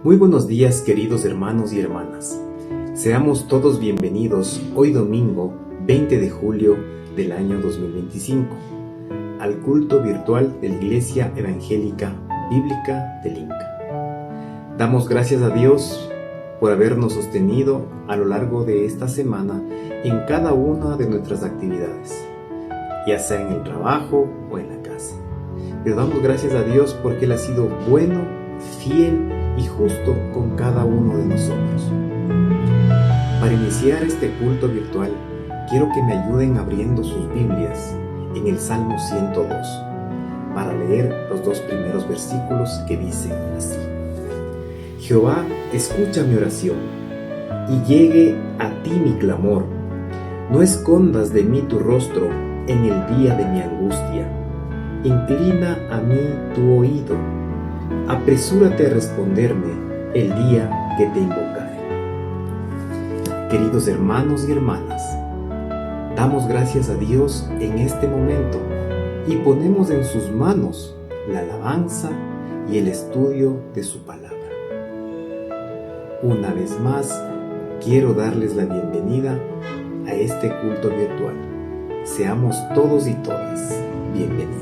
Muy buenos días, queridos hermanos y hermanas. Seamos todos bienvenidos hoy domingo 20 de julio del año 2025 al culto virtual de la Iglesia Evangélica Bíblica del Inca. Damos gracias a Dios por habernos sostenido a lo largo de esta semana en cada una de nuestras actividades, ya sea en el trabajo o en la casa. Pero damos gracias a Dios porque Él ha sido bueno, fiel y justo con cada uno de nosotros. Para iniciar este culto virtual, quiero que me ayuden abriendo sus Biblias en el Salmo 102 para leer los dos primeros versículos que dicen así: Jehová, escucha mi oración y llegue a ti mi clamor. No escondas de mí tu rostro en el día de mi angustia. Inclina a mí tu oído. Apresúrate a responderme el día que te invocare. Queridos hermanos y hermanas, damos gracias a Dios en este momento y ponemos en sus manos la alabanza y el estudio de su palabra. Una vez más, quiero darles la bienvenida a este culto virtual. Seamos todos y todas bienvenidos.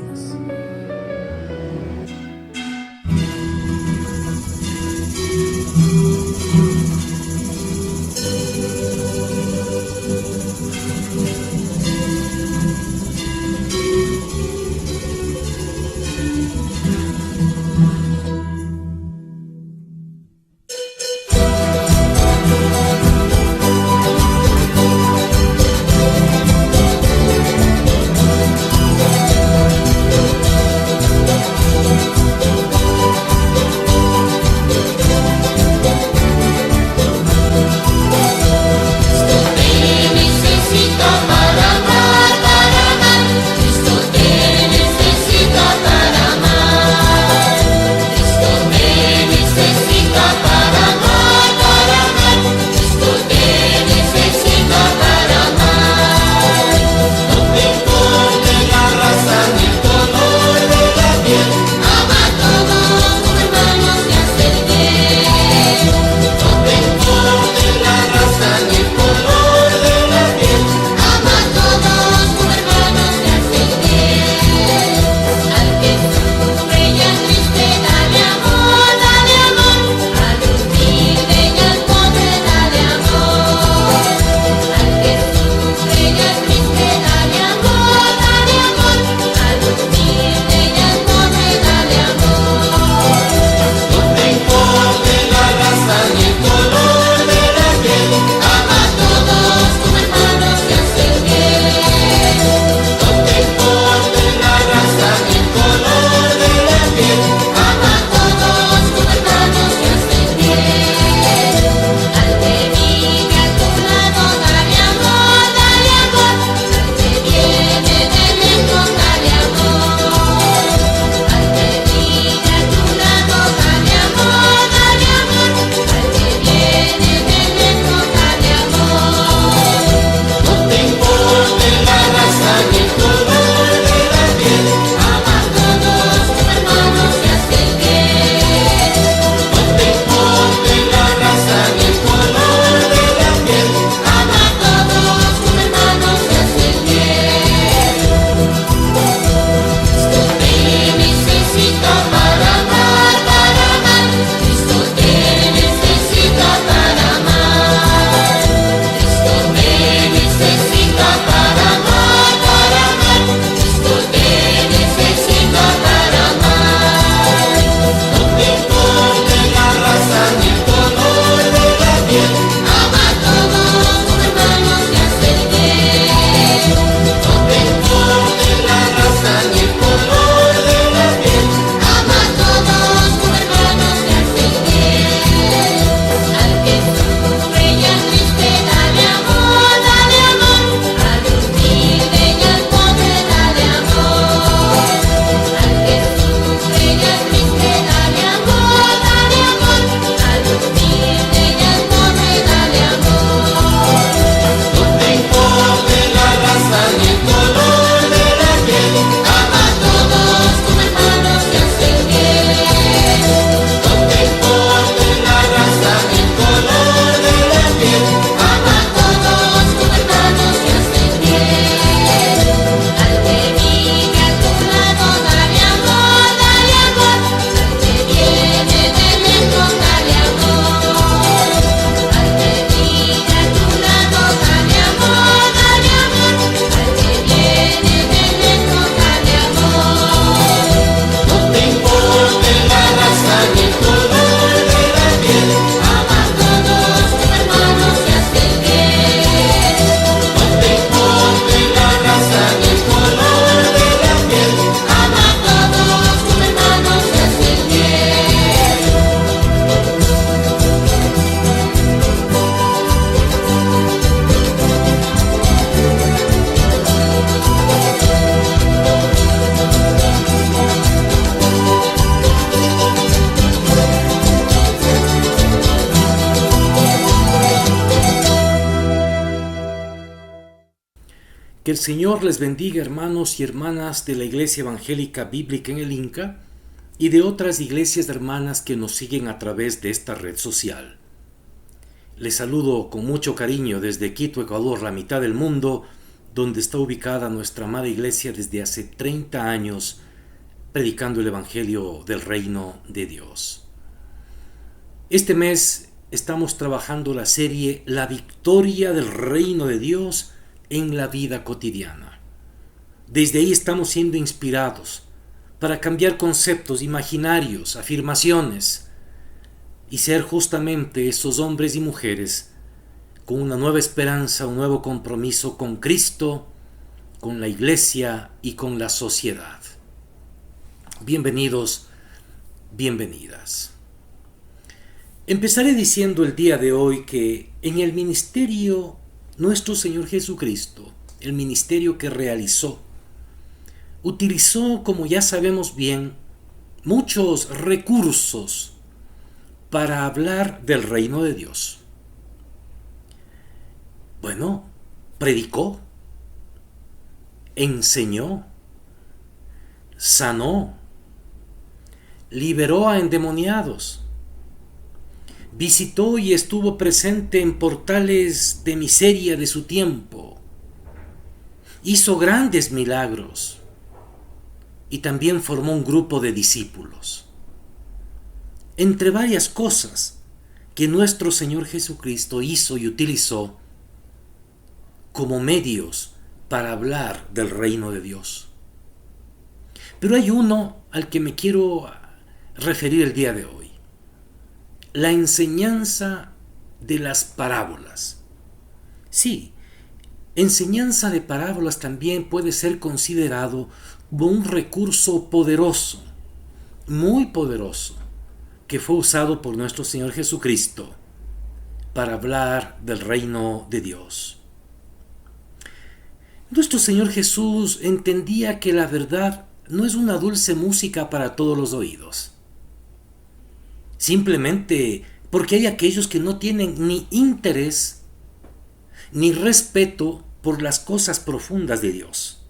Que el Señor les bendiga, hermanos y hermanas de la Iglesia Evangélica Bíblica en el Inca y de otras iglesias hermanas que nos siguen a través de esta red social. Les saludo con mucho cariño desde Quito, Ecuador, la mitad del mundo, donde está ubicada nuestra amada iglesia desde hace 30 años, predicando el Evangelio del Reino de Dios. Este mes estamos trabajando la serie La victoria del Reino de Dios en la vida cotidiana. Desde ahí estamos siendo inspirados para cambiar conceptos imaginarios, afirmaciones, y ser justamente esos hombres y mujeres con una nueva esperanza, un nuevo compromiso con Cristo, con la iglesia y con la sociedad. Bienvenidos, bienvenidas. Empezaré diciendo el día de hoy que en el ministerio nuestro Señor Jesucristo, el ministerio que realizó, utilizó, como ya sabemos bien, muchos recursos para hablar del reino de Dios. Bueno, predicó, enseñó, sanó, liberó a endemoniados, visitó y estuvo presente en portales de miseria de su tiempo, hizo grandes milagros y también formó un grupo de discípulos. Entre varias cosas que nuestro Señor Jesucristo hizo y utilizó como medios para hablar del reino de Dios. Pero hay uno al que me quiero referir el día de hoy. La enseñanza de las parábolas. Sí, enseñanza de parábolas también puede ser considerado como un recurso poderoso, muy poderoso, que fue usado por nuestro Señor Jesucristo para hablar del reino de Dios. Nuestro Señor Jesús entendía que la verdad no es una dulce música para todos los oídos. Simplemente porque hay aquellos que no tienen ni interés ni respeto por las cosas profundas de Dios.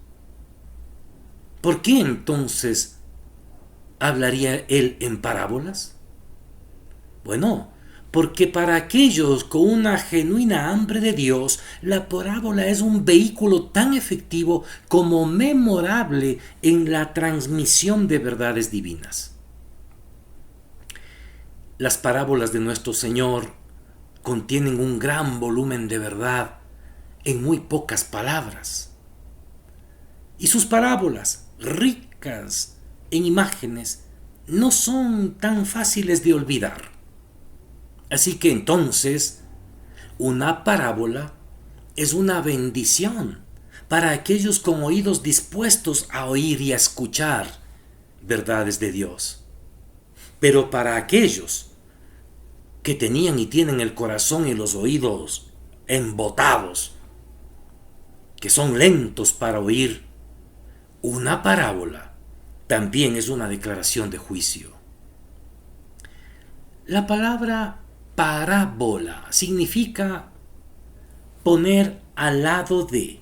¿Por qué entonces hablaría Él en parábolas? Bueno, porque para aquellos con una genuina hambre de Dios, la parábola es un vehículo tan efectivo como memorable en la transmisión de verdades divinas. Las parábolas de nuestro Señor contienen un gran volumen de verdad en muy pocas palabras. Y sus parábolas, ricas en imágenes, no son tan fáciles de olvidar. Así que entonces, una parábola es una bendición para aquellos con oídos dispuestos a oír y a escuchar verdades de Dios. Pero para aquellos que tenían y tienen el corazón y los oídos embotados, que son lentos para oír, una parábola también es una declaración de juicio. La palabra parábola significa poner al lado de,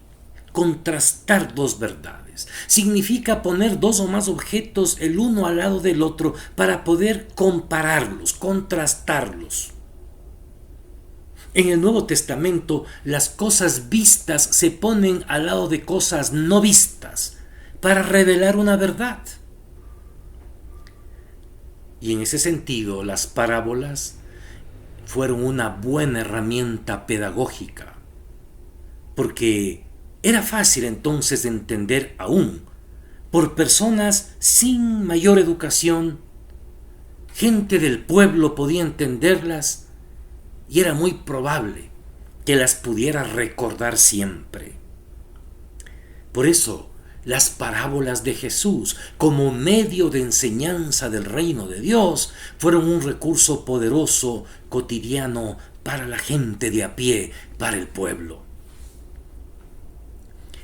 contrastar dos verdades. Significa poner dos o más objetos el uno al lado del otro para poder compararlos, contrastarlos. En el Nuevo Testamento, las cosas vistas se ponen al lado de cosas no vistas para revelar una verdad. Y en ese sentido, las parábolas fueron una buena herramienta pedagógica, porque era fácil entonces de entender aún por personas sin mayor educación. Gente del pueblo podía entenderlas y era muy probable que las pudiera recordar siempre. Por eso, las parábolas de Jesús, como medio de enseñanza del reino de Dios, fueron un recurso poderoso, cotidiano, para la gente de a pie, para el pueblo.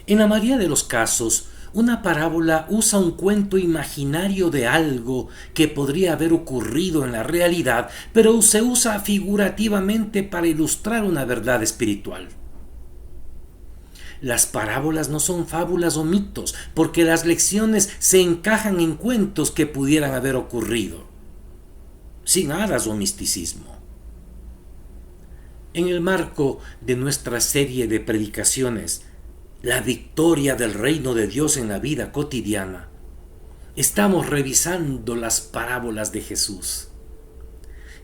En la mayoría de los casos, una parábola usa un cuento imaginario de algo que podría haber ocurrido en la realidad, pero se usa figurativamente para ilustrar una verdad espiritual. Las parábolas no son fábulas o mitos, porque las lecciones se encajan en cuentos que pudieran haber ocurrido, sin hadas o misticismo. En el marco de nuestra serie de predicaciones, La victoria del reino de Dios en la vida cotidiana, estamos revisando las parábolas de Jesús.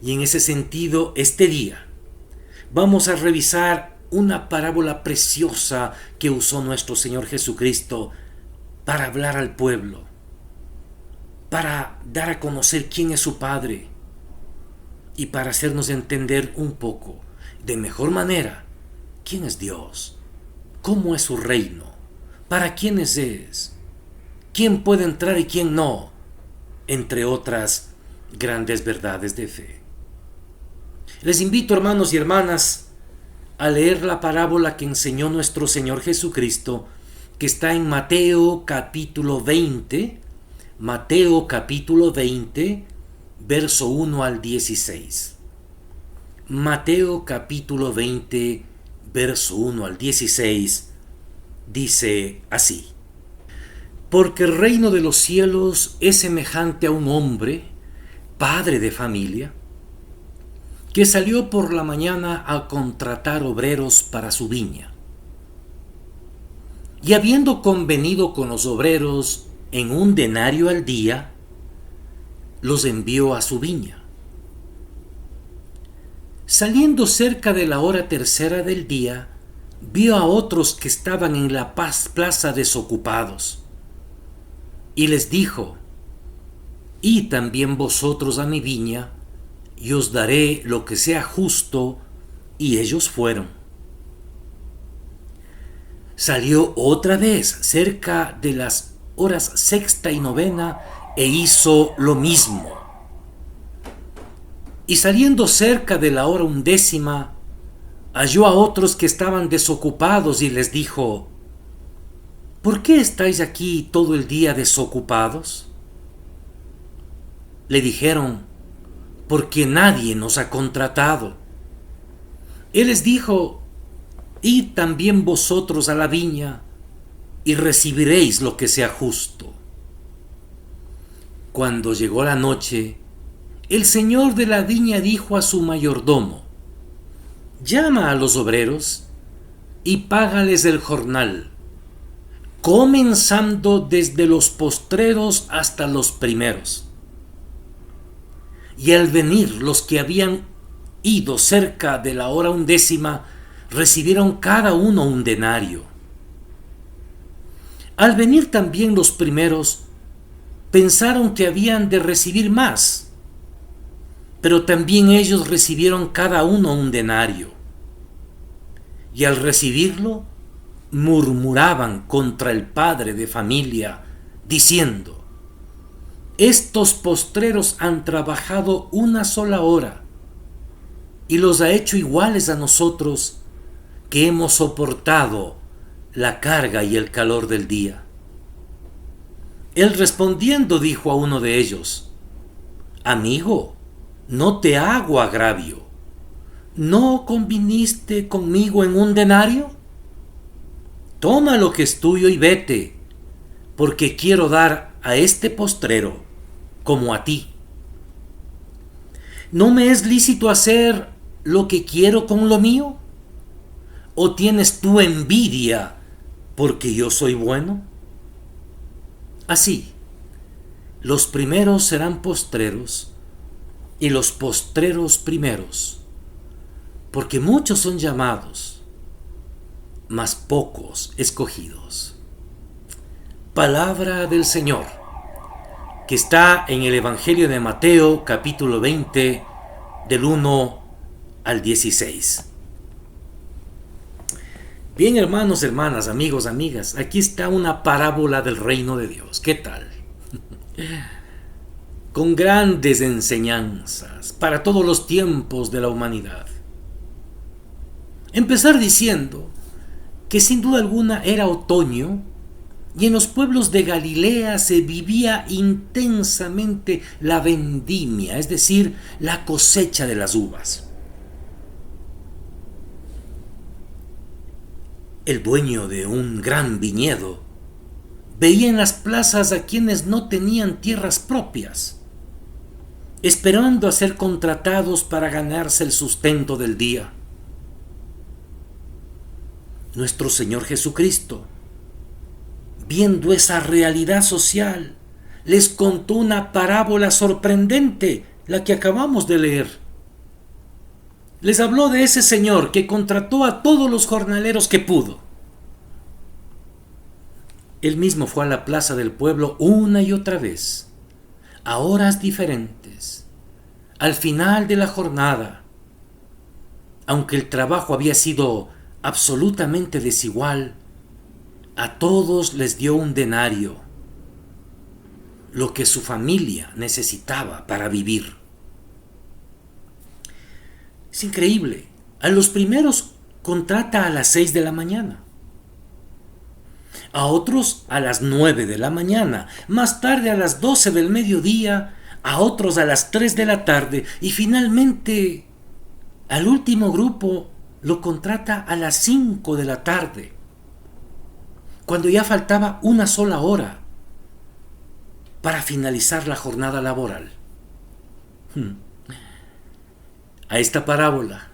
Y en ese sentido, este día, vamos a revisar una parábola preciosa que usó nuestro Señor Jesucristo para hablar al pueblo, para dar a conocer quién es su Padre y para hacernos entender un poco, de mejor manera, quién es Dios, cómo es su reino, para quiénes es, quién puede entrar y quién no, entre otras grandes verdades de fe. Les invito, hermanos y hermanas, a leer la parábola que enseñó nuestro Señor Jesucristo, que está en Mateo capítulo 20, verso 1 al 16. Mateo capítulo 20, verso 1 al 16, dice así: Porque el reino de los cielos es semejante a un hombre, padre de familia, que salió por la mañana a contratar obreros para su viña. Y habiendo convenido con los obreros en 1 denario al día, los envió a su viña. Saliendo cerca de la hora tercera del día, vio a otros que estaban en la plaza desocupados, y les dijo: Id también vosotros a mi viña, y os daré lo que sea justo. Y ellos fueron. Salió otra vez cerca de las horas sexta y novena, e hizo lo mismo. Y saliendo cerca de la hora 11, halló a otros que estaban desocupados, y les dijo: ¿Por qué estáis aquí todo el día desocupados? Le dijeron: Porque nadie nos ha contratado. Él les dijo: Id también vosotros a la viña, y recibiréis lo que sea justo. Cuando llegó la noche, el señor de la viña dijo a su mayordomo: Llama a los obreros y págales el jornal, comenzando desde los postreros hasta los primeros. Y al venir los que habían ido cerca de la hora 11, recibieron cada uno 1 denario. Al venir también los primeros, pensaron que habían de recibir más, pero también ellos recibieron cada uno 1 denario. Y al recibirlo, murmuraban contra el padre de familia, diciendo: Estos postreros han trabajado 1 sola hora, y los ha hecho iguales a nosotros, que hemos soportado la carga y el calor del día. Él respondiendo dijo a uno de ellos: Amigo, no te hago agravio. ¿No conviniste conmigo en 1 denario? Toma lo que es tuyo y vete, porque quiero dar a este postrero como a ti. ¿No me es lícito hacer lo que quiero con lo mío? ¿O tienes tú envidia porque yo soy bueno? Así, los primeros serán postreros y los postreros primeros, porque muchos son llamados, mas pocos escogidos. Palabra del Señor, que está en el Evangelio de Mateo, capítulo 20, del 1 al 16. Bien, hermanos, hermanas, amigos, amigas, aquí está una parábola del reino de Dios. ¿Qué tal? Con grandes enseñanzas para todos los tiempos de la humanidad. Empezar diciendo que sin duda alguna era otoño y en los pueblos de Galilea se vivía intensamente la vendimia, es decir, la cosecha de las uvas. El dueño de un gran viñedo veía en las plazas a quienes no tenían tierras propias, esperando a ser contratados para ganarse el sustento del día. Nuestro Señor Jesucristo, viendo esa realidad social, les contó una parábola sorprendente, la que acabamos de leer. Les habló de ese señor que contrató a todos los jornaleros que pudo. Él mismo fue a la plaza del pueblo una y otra vez, a horas diferentes, al final de la jornada. Aunque el trabajo había sido absolutamente desigual, a todos les dio un denario, lo que su familia necesitaba para vivir. Es increíble. A los primeros contrata a las 6 de la mañana, a otros a las 9 de la mañana, más tarde a las 12 del mediodía, a otros a las 3 de la tarde y finalmente al último grupo lo contrata a las 5 de la tarde, cuando ya faltaba una sola hora para finalizar la jornada laboral. A esta parábola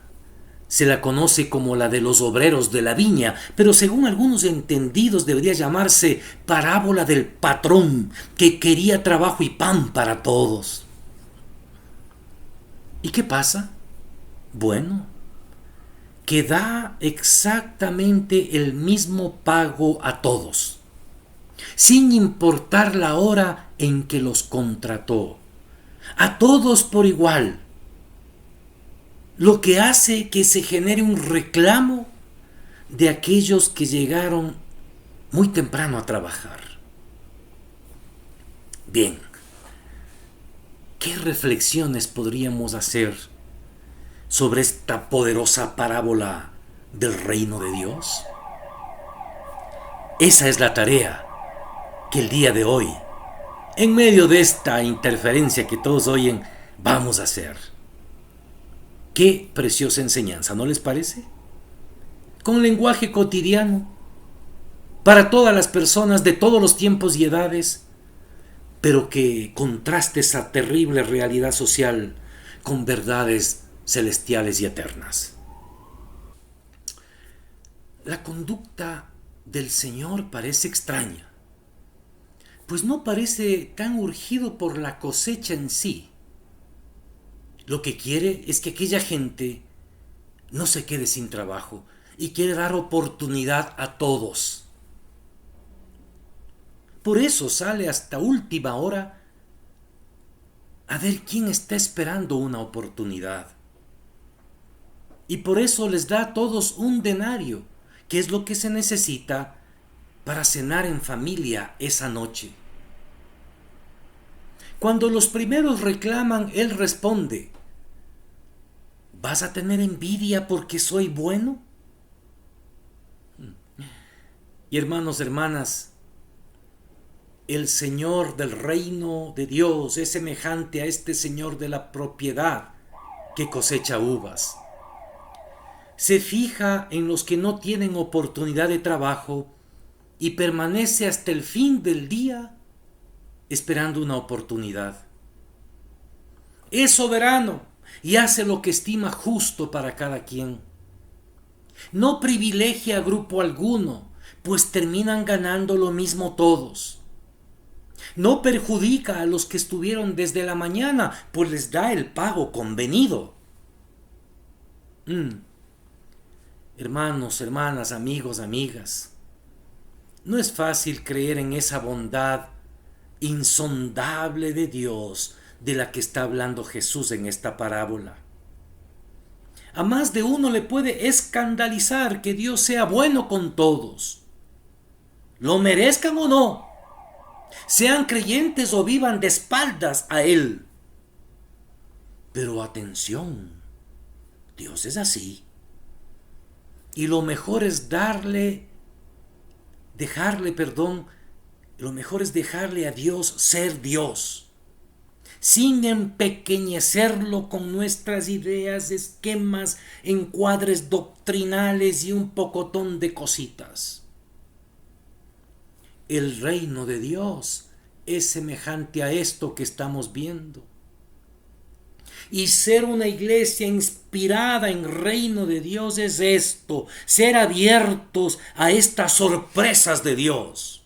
se la conoce como la de los obreros de la viña, pero según algunos entendidos debería llamarse parábola del patrón que quería trabajo y pan para todos. ¿Y qué pasa? Bueno, que da exactamente el mismo pago a todos, sin importar la hora en que los contrató, a todos por igual. Lo que hace que se genere un reclamo de aquellos que llegaron muy temprano a trabajar. Bien, ¿qué reflexiones podríamos hacer sobre esta poderosa parábola del reino de Dios? Esa es la tarea que el día de hoy, en medio de esta interferencia que todos oyen, vamos a hacer. Qué preciosa enseñanza, ¿no les parece? Con lenguaje cotidiano, para todas las personas de todos los tiempos y edades, pero que contraste esa terrible realidad social con verdades celestiales y eternas. La conducta del Señor parece extraña, pues no parece tan urgido por la cosecha en sí. Lo que quiere es que aquella gente no se quede sin trabajo y quiere dar oportunidad a todos. Por eso sale hasta última hora a ver quién está esperando una oportunidad. Y por eso les da a todos un denario, que es lo que se necesita para cenar en familia esa noche. Cuando los primeros reclaman, él responde: ¿vas a tener envidia porque soy bueno? Y hermanos, hermanas, el Señor del reino de Dios es semejante a este Señor de la propiedad que cosecha uvas. Se fija en los que no tienen oportunidad de trabajo y permanece hasta el fin del día esperando una oportunidad. Es soberano y hace lo que estima justo para cada quien. No privilegia a grupo alguno, pues terminan ganando lo mismo todos. No perjudica a los que estuvieron desde la mañana, pues les da el pago convenido. Hermanos, hermanas, amigos, amigas, no es fácil creer en esa bondad insondable de Dios de la que está hablando Jesús en esta parábola. A más de uno le puede escandalizar que Dios sea bueno con todos, lo merezcan o no, sean creyentes o vivan de espaldas a Él. Pero atención, Dios es así. Y lo mejor es dejarle a Dios ser Dios. sin empequeñecerlo con nuestras ideas, esquemas, encuadres doctrinales y un pocotón de cositas. El reino de Dios es semejante a esto que estamos viendo. Y ser una iglesia inspirada en reino de Dios es esto, ser abiertos a estas sorpresas de Dios.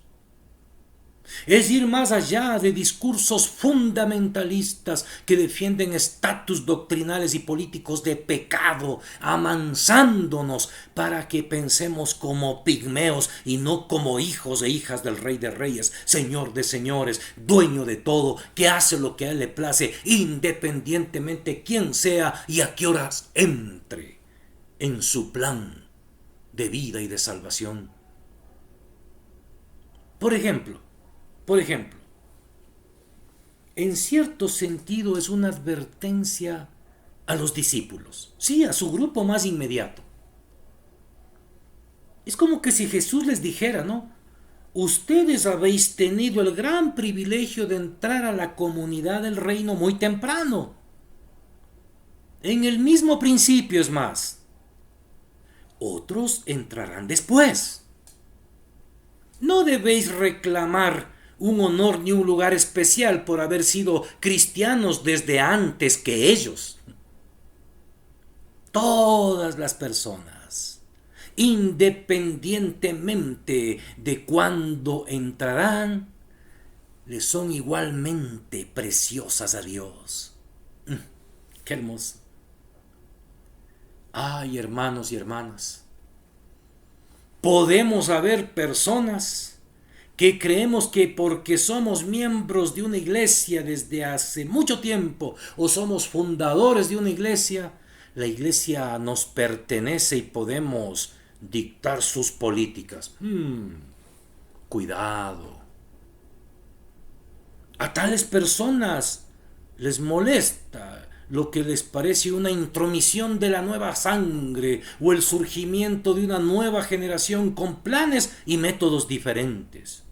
Es ir más allá de discursos fundamentalistas que defienden estatus doctrinales y políticos de pecado, amansándonos para que pensemos como pigmeos y no como hijos e hijas del Rey de Reyes, Señor de señores, dueño de todo, que hace lo que a él le place, independientemente quién sea y a qué horas entre en su plan de vida y de salvación. Por ejemplo, en cierto sentido es una advertencia a los discípulos, sí, a su grupo más inmediato. Es como que si Jesús les dijera, ¿no? Ustedes habéis tenido el gran privilegio de entrar a la comunidad del reino muy temprano. En el mismo principio, es más. Otros entrarán después. No debéis reclamar un honor ni un lugar especial por haber sido cristianos desde antes que ellos. Todas las personas, independientemente de cuándo entrarán, les son igualmente preciosas a Dios. ¡Qué hermoso! Ay, hermanos y hermanas, podemos haber personas que creemos que porque somos miembros de una iglesia desde hace mucho tiempo o somos fundadores de una iglesia, la iglesia nos pertenece y podemos dictar sus políticas. Cuidado. A tales personas les molesta lo que les parece una intromisión de la nueva sangre o el surgimiento de una nueva generación con planes y métodos diferentes.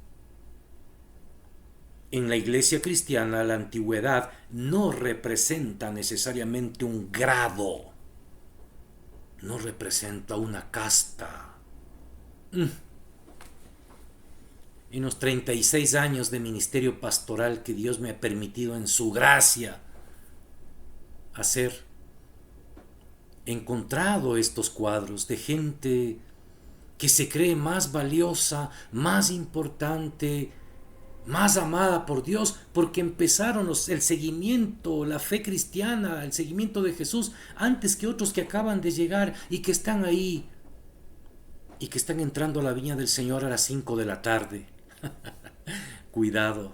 En la iglesia cristiana, la antigüedad no representa necesariamente un grado, no representa una casta. En los 36 años de ministerio pastoral que Dios me ha permitido en su gracia hacer, he encontrado estos cuadros de gente que se cree más valiosa, más importante, más amada por Dios, porque empezaron el seguimiento, la fe cristiana, el seguimiento de Jesús, antes que otros que acaban de llegar y que están ahí, y que están entrando a la viña del Señor a las 5 de la tarde. Cuidado,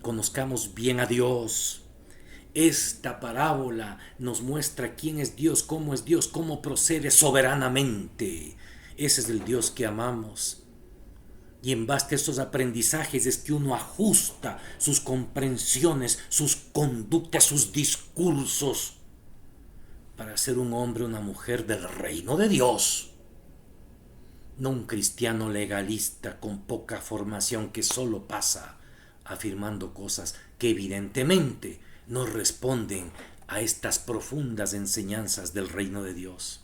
conozcamos bien a Dios. Esta parábola nos muestra quién es Dios, cómo procede soberanamente. Ese es el Dios que amamos. Y en base a esos aprendizajes es que uno ajusta sus comprensiones, sus conductas, sus discursos para ser un hombre o una mujer del reino de Dios. No un cristiano legalista con poca formación que solo pasa afirmando cosas que evidentemente no responden a estas profundas enseñanzas del reino de Dios.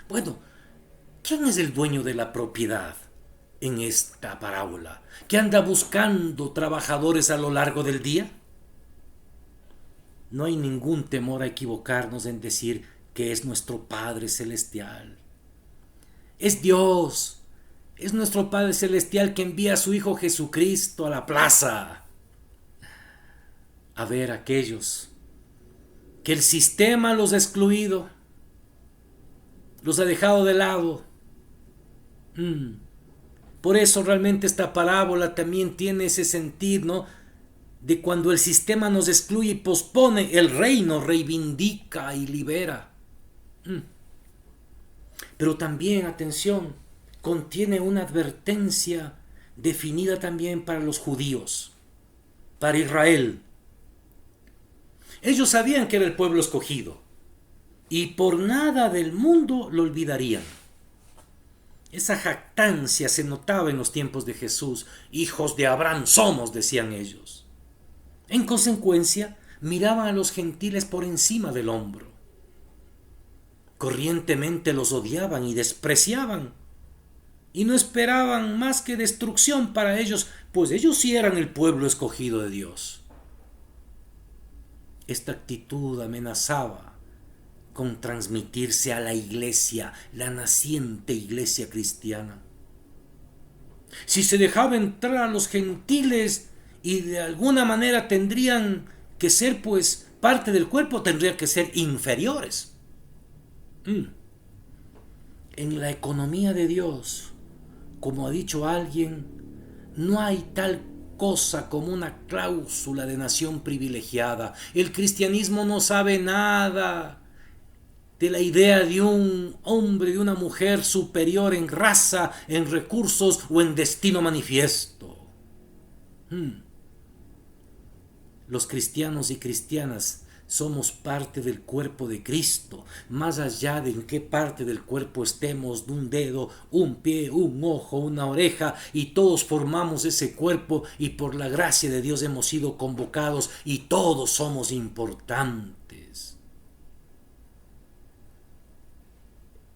Bueno, ¿quién es el dueño de la propiedad en esta parábola? ¿Que anda buscando trabajadores a lo largo del día? No hay ningún temor a equivocarnos en decir que es nuestro Padre Celestial. Es Dios, es nuestro Padre Celestial que envía a su Hijo Jesucristo a la plaza a ver a aquellos que el sistema los ha excluido, los ha dejado de lado. Por eso realmente esta parábola también tiene ese sentido, ¿no? De cuando el sistema nos excluye y pospone, el reino reivindica y libera. Pero también, atención, contiene una advertencia definida también para los judíos, para Israel. Ellos sabían que era el pueblo escogido y por nada del mundo lo olvidarían. Esa jactancia se notaba en los tiempos de Jesús. Hijos de Abraham somos, decían ellos. En consecuencia, miraban a los gentiles por encima del hombro. Corrientemente los odiaban y despreciaban, y no esperaban más que destrucción para ellos, pues ellos sí eran el pueblo escogido de Dios. Esta actitud amenazaba con transmitirse a la iglesia, la naciente iglesia cristiana. Si se dejaba entrar a los gentiles y de alguna manera tendrían que ser pues parte del cuerpo, tendrían que ser inferiores. En la economía de Dios, como ha dicho alguien, no hay tal cosa como una cláusula de nación privilegiada. El cristianismo no sabe nada de la idea de un hombre, de una mujer superior en raza, en recursos o en destino manifiesto. Los cristianos y cristianas somos parte del cuerpo de Cristo, más allá de en qué parte del cuerpo estemos, de un dedo, un pie, un ojo, una oreja, y todos formamos ese cuerpo y por la gracia de Dios hemos sido convocados y todos somos importantes.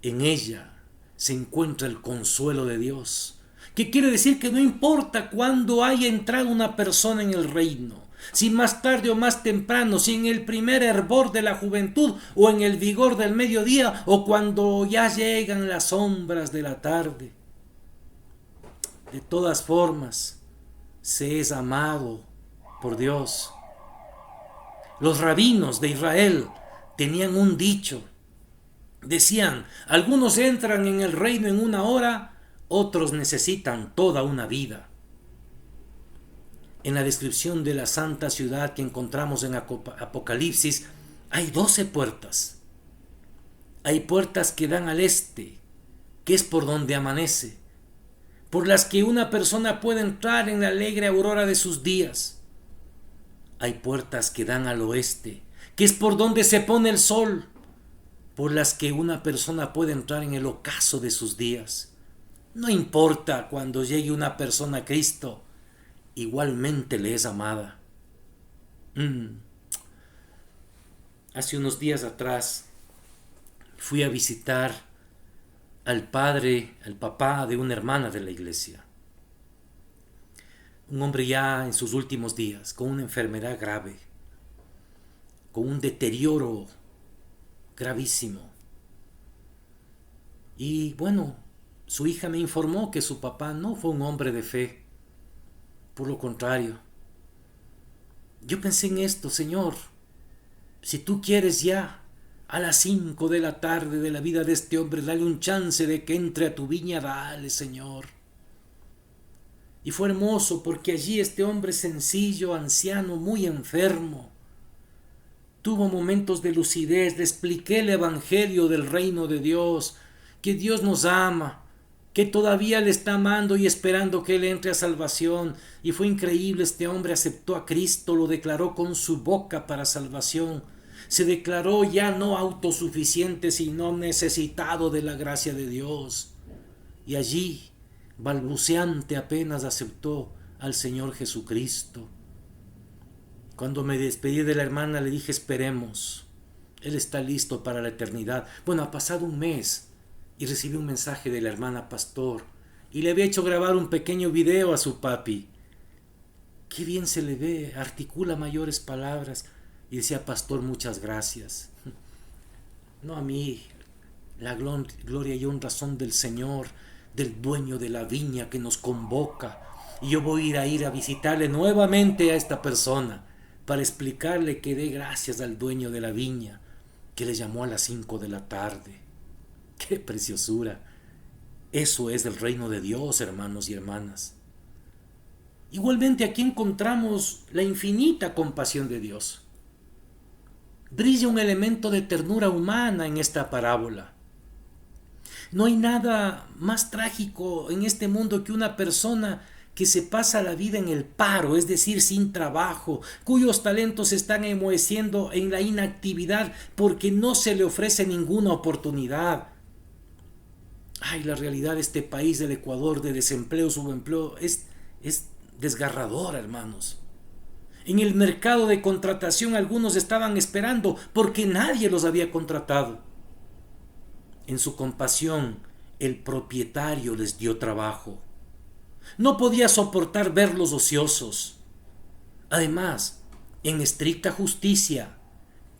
En ella se encuentra el consuelo de Dios, que quiere decir que no importa cuándo haya entrado una persona en el reino, si más tarde o más temprano, si en el primer hervor de la juventud o en el vigor del mediodía o cuando ya llegan las sombras de la tarde. De todas formas, se es amado por Dios. Los rabinos de Israel tenían un dicho. Decían, algunos entran en el reino en una hora, otros necesitan toda una vida. En la descripción de la santa ciudad que encontramos en Apocalipsis, hay 12 puertas. Hay puertas que dan al este, que es por donde amanece, por las que una persona puede entrar en la alegre aurora de sus días. Hay puertas que dan al oeste, que es por donde se pone el sol, por las que una persona puede entrar en el ocaso de sus días. No importa cuando llegue una persona a Cristo, igualmente le es amada. Hace unos días atrás fui a visitar al papá de una hermana de la iglesia. Un hombre ya en sus últimos días, con una enfermedad grave, con un deterioro gravísimo. Y bueno, su hija me informó que su papá no fue un hombre de fe. Por lo contrario, yo pensé en esto: Señor, si tú quieres ya a las 5 de la tarde de la vida de este hombre, dale un chance de que entre a tu viña, dale, Señor. Y fue hermoso porque allí este hombre sencillo, anciano, muy enfermo, tuvo momentos de lucidez, le expliqué el evangelio del reino de Dios, que Dios nos ama, que todavía le está amando y esperando que él entre a salvación. Y fue increíble, este hombre aceptó a Cristo, lo declaró con su boca para salvación. Se declaró ya no autosuficiente, sino necesitado de la gracia de Dios. Y allí, balbuceante, apenas aceptó al Señor Jesucristo. Cuando me despedí de la hermana le dije: esperemos, Él está listo para la eternidad. Bueno, ha pasado un mes y recibí un mensaje de la hermana pastor y le había hecho grabar un pequeño video a su papi. Qué bien se le ve, articula mayores palabras y decía: pastor, muchas gracias. No a mí, la gloria y honra son del Señor, del dueño de la viña que nos convoca, y yo voy a ir a visitarle nuevamente a esta persona para explicarle que dé gracias al dueño de la viña que le llamó a las 5 de la tarde. ¡Qué preciosura! Eso es el reino de Dios, hermanos y hermanas. Igualmente aquí encontramos la infinita compasión de Dios. Brilla un elemento de ternura humana en esta parábola. No hay nada más trágico en este mundo que una persona que se pasa la vida en el paro, es decir, sin trabajo, cuyos talentos se están enmoheciendo en la inactividad porque no se le ofrece ninguna oportunidad. Ay, la realidad de este país del Ecuador, de desempleo, subempleo, es desgarradora, hermanos. En el mercado de contratación algunos estaban esperando porque nadie los había contratado. En su compasión, el propietario les dio trabajo. No podía soportar verlos ociosos. Además, en estricta justicia,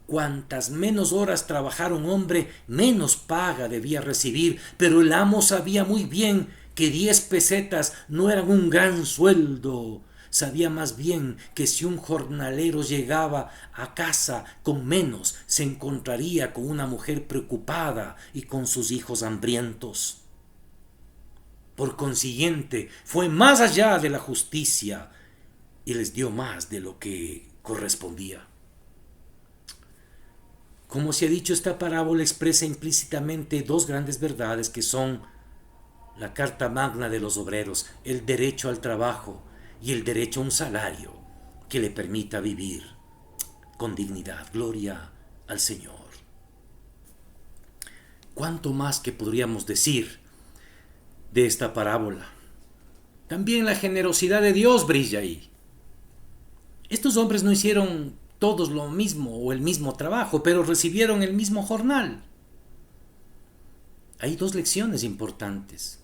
cuantas menos horas trabajara un hombre, menos paga debía recibir, pero el amo sabía muy bien que 10 pesetas no eran un gran sueldo. Sabía más bien que si un jornalero llegaba a casa con menos, se encontraría con una mujer preocupada y con sus hijos hambrientos. Por consiguiente, fue más allá de la justicia y les dio más de lo que correspondía. Como se ha dicho, esta parábola expresa implícitamente dos grandes verdades que son la carta magna de los obreros, el derecho al trabajo y el derecho a un salario que le permita vivir con dignidad. Gloria al Señor. ¿Cuánto más que podríamos decir de esta parábola? También la generosidad de Dios brilla ahí. Estos hombres no hicieron todos lo mismo o el mismo trabajo, pero recibieron el mismo jornal. Hay dos lecciones importantes.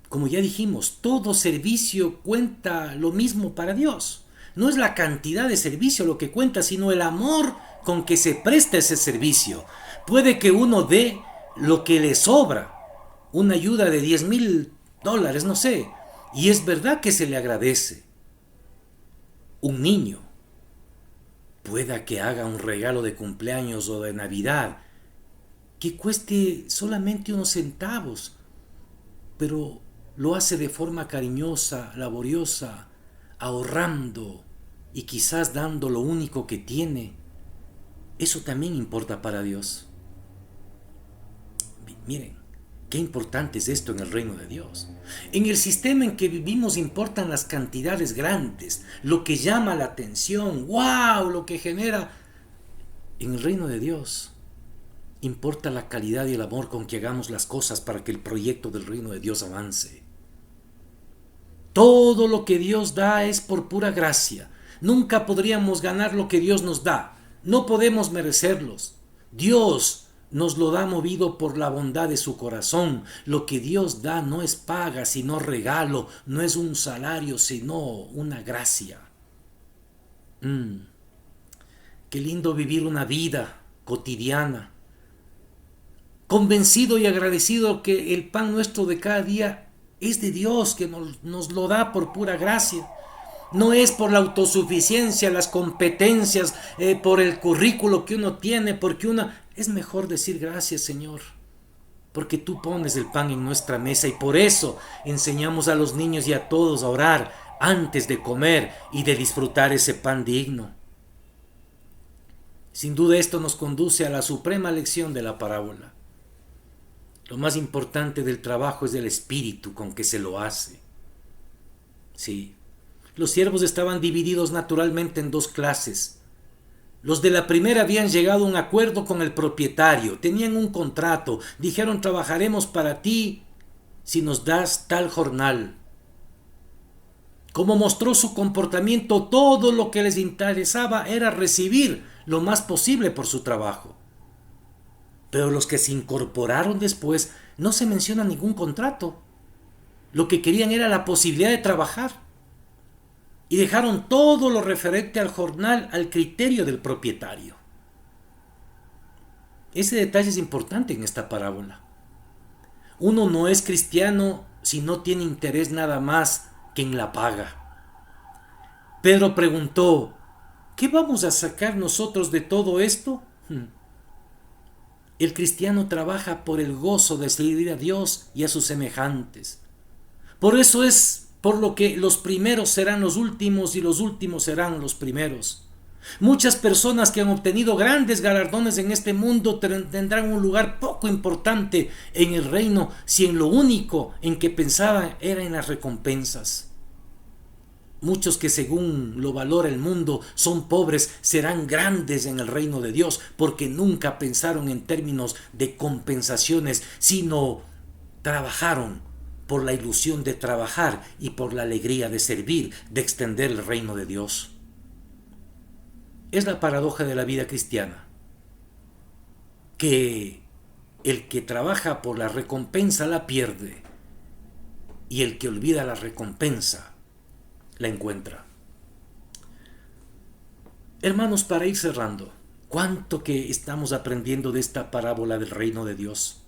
Como ya dijimos, todo servicio cuenta lo mismo para Dios. No es la cantidad de servicio lo que cuenta, sino el amor con que se presta ese servicio. Puede que uno dé lo que le sobra, una ayuda de $10,000, no sé, y es verdad que se le agradece. Un niño pueda que haga un regalo de cumpleaños o de Navidad que cueste solamente unos centavos, pero lo hace de forma cariñosa, laboriosa, ahorrando y quizás dando lo único que tiene. Eso también importa para Dios. Miren, qué importante es esto en el reino de Dios. En el sistema en que vivimos importan las cantidades grandes, lo que llama la atención, ¡wow!, lo que genera. En el reino de Dios importa la calidad y el amor con que hagamos las cosas para que el proyecto del reino de Dios avance. Todo lo que Dios da es por pura gracia. Nunca podríamos ganar lo que Dios nos da. No podemos merecerlos. Dios nos lo da movido por la bondad de su corazón. Lo que Dios da no es paga, sino regalo. No es un salario, sino una gracia. Qué lindo vivir una vida cotidiana, convencido y agradecido que el pan nuestro de cada día es de Dios, que nos lo da por pura gracia. No es por la autosuficiencia, las competencias, por el currículo que uno tiene, porque es mejor decir gracias, Señor, porque tú pones el pan en nuestra mesa, y por eso enseñamos a los niños y a todos a orar antes de comer y de disfrutar ese pan digno. Sin duda esto nos conduce a la suprema lección de la parábola. Lo más importante del trabajo es el espíritu con que se lo hace. Sí, los siervos estaban divididos naturalmente en dos clases. Los de la primera habían llegado a un acuerdo con el propietario, tenían un contrato, dijeron: trabajaremos para ti si nos das tal jornal. Como mostró su comportamiento, todo lo que les interesaba era recibir lo más posible por su trabajo. Pero los que se incorporaron después, no se menciona ningún contrato. Lo que querían era la posibilidad de trabajar. Y dejaron todo lo referente al jornal al criterio del propietario. Ese detalle es importante en esta parábola. Uno no es cristiano si no tiene interés nada más que en la paga. Pedro preguntó: ¿qué vamos a sacar nosotros de todo esto? El cristiano trabaja por el gozo de servir a Dios y a sus semejantes. Por eso es por lo que los primeros serán los últimos y los últimos serán los primeros. Muchas personas que han obtenido grandes galardones en este mundo tendrán un lugar poco importante en el reino si en lo único en que pensaban era en las recompensas. Muchos que según lo valora el mundo son pobres serán grandes en el reino de Dios porque nunca pensaron en términos de compensaciones, sino trabajaron por la ilusión de trabajar y por la alegría de servir, de extender el reino de Dios. Es la paradoja de la vida cristiana, que el que trabaja por la recompensa la pierde y el que olvida la recompensa la encuentra. Hermanos, para ir cerrando, ¿cuánto que estamos aprendiendo de esta parábola del reino de Dios?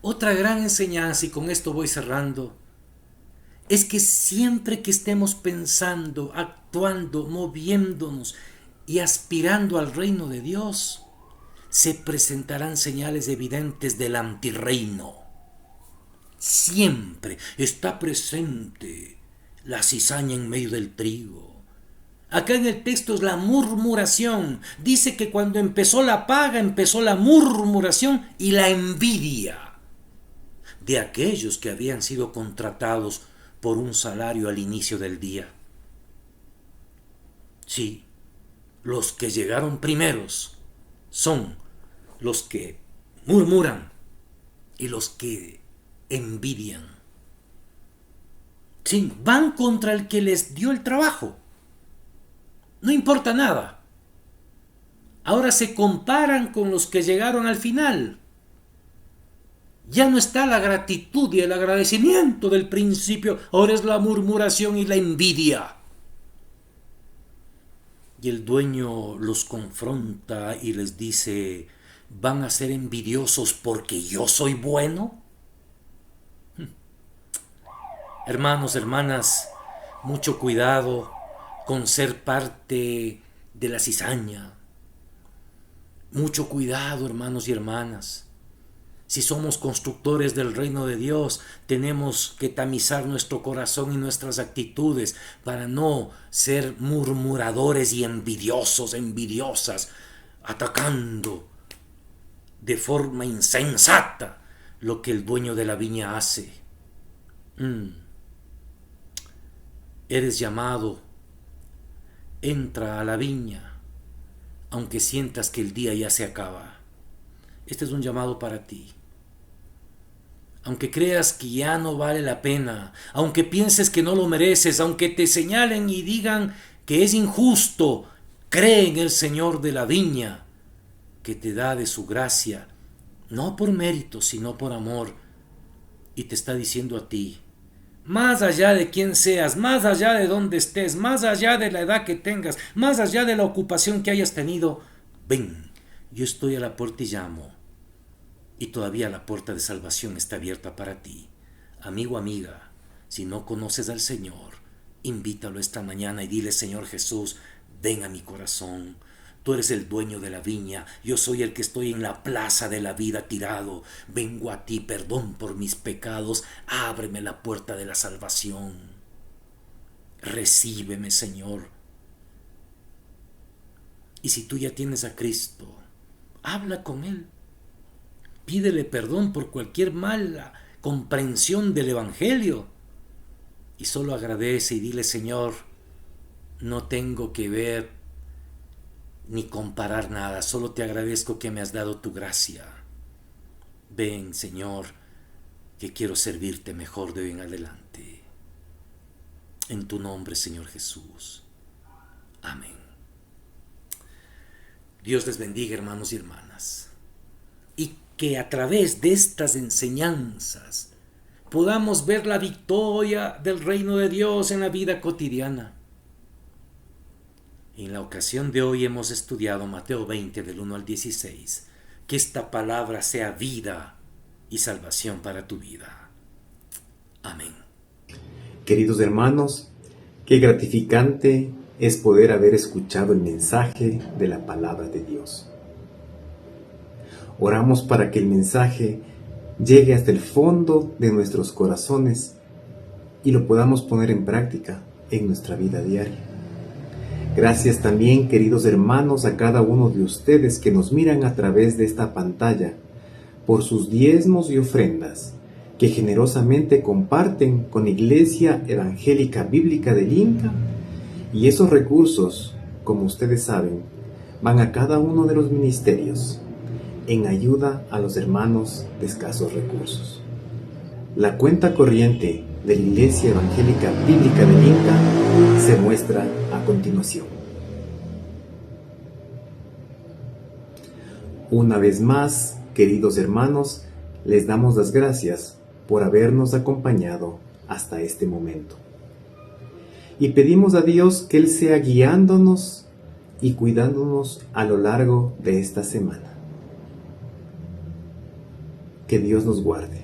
Otra gran enseñanza, y con esto voy cerrando, es que siempre que estemos pensando, actuando, moviéndonos y aspirando al reino de Dios, se presentarán señales evidentes del antirreino. Siempre está presente la cizaña en medio del trigo. Acá en el texto es la murmuración. Dice que cuando empezó la paga, empezó la murmuración y la envidia de aquellos que habían sido contratados por un salario al inicio del día. Sí, los que llegaron primeros son los que murmuran y los que envidian. Sí, van contra el que les dio el trabajo. No importa nada. Ahora se comparan con los que llegaron al final. Ya no está la gratitud y el agradecimiento del principio, ahora es la murmuración y la envidia. Y el dueño los confronta y les dice, ¿van a ser envidiosos porque yo soy bueno? Hermanos, hermanas, mucho cuidado con ser parte de la cizaña. Mucho cuidado, hermanos y hermanas. Si somos constructores del reino de Dios, tenemos que tamizar nuestro corazón y nuestras actitudes para no ser murmuradores y envidiosos, envidiosas, atacando de forma insensata lo que el dueño de la viña hace. Eres llamado, entra a la viña, aunque sientas que el día ya se acaba. Este es un llamado para ti. Aunque creas que ya no vale la pena, aunque pienses que no lo mereces, aunque te señalen y digan que es injusto, cree en el Señor de la viña, que te da de su gracia, no por mérito, sino por amor, y te está diciendo a ti, más allá de quién seas, más allá de dónde estés, más allá de la edad que tengas, más allá de la ocupación que hayas tenido, ven, yo estoy a la puerta y llamo. Y todavía la puerta de salvación está abierta para ti. Amigo, amiga, si no conoces al Señor, invítalo esta mañana y dile, Señor Jesús, ven a mi corazón. Tú eres el dueño de la viña, yo soy el que estoy en la plaza de la vida tirado. Vengo a ti, perdón por mis pecados, ábreme la puerta de la salvación. Recíbeme, Señor. Y si tú ya tienes a Cristo, habla con Él. Pídele perdón por cualquier mala comprensión del Evangelio. Y solo agradece y dile, Señor, no tengo que ver ni comparar nada, solo te agradezco que me has dado tu gracia. Ven, Señor, que quiero servirte mejor de hoy en adelante. En tu nombre, Señor Jesús. Amén. Dios les bendiga, hermanos y hermanas. Y que a través de estas enseñanzas podamos ver la victoria del reino de Dios en la vida cotidiana. En la ocasión de hoy hemos estudiado Mateo 20 del 1 al 16. Que esta palabra sea vida y salvación para tu vida. Amén. Queridos hermanos, qué gratificante es poder haber escuchado el mensaje de la palabra de Dios. Oramos para que el mensaje llegue hasta el fondo de nuestros corazones y lo podamos poner en práctica en nuestra vida diaria. Gracias también, queridos hermanos, a cada uno de ustedes que nos miran a través de esta pantalla por sus diezmos y ofrendas que generosamente comparten con Iglesia Evangélica Bíblica del Inca, y esos recursos, como ustedes saben, van a cada uno de los ministerios. en ayuda a los hermanos de escasos recursos. La cuenta corriente de la Iglesia Evangélica Bíblica del Inca se muestra a continuación. Una vez más, queridos hermanos, les damos las gracias por habernos acompañado hasta este momento. Y pedimos a Dios que Él sea guiándonos y cuidándonos a lo largo de esta semana. Que Dios nos guarde.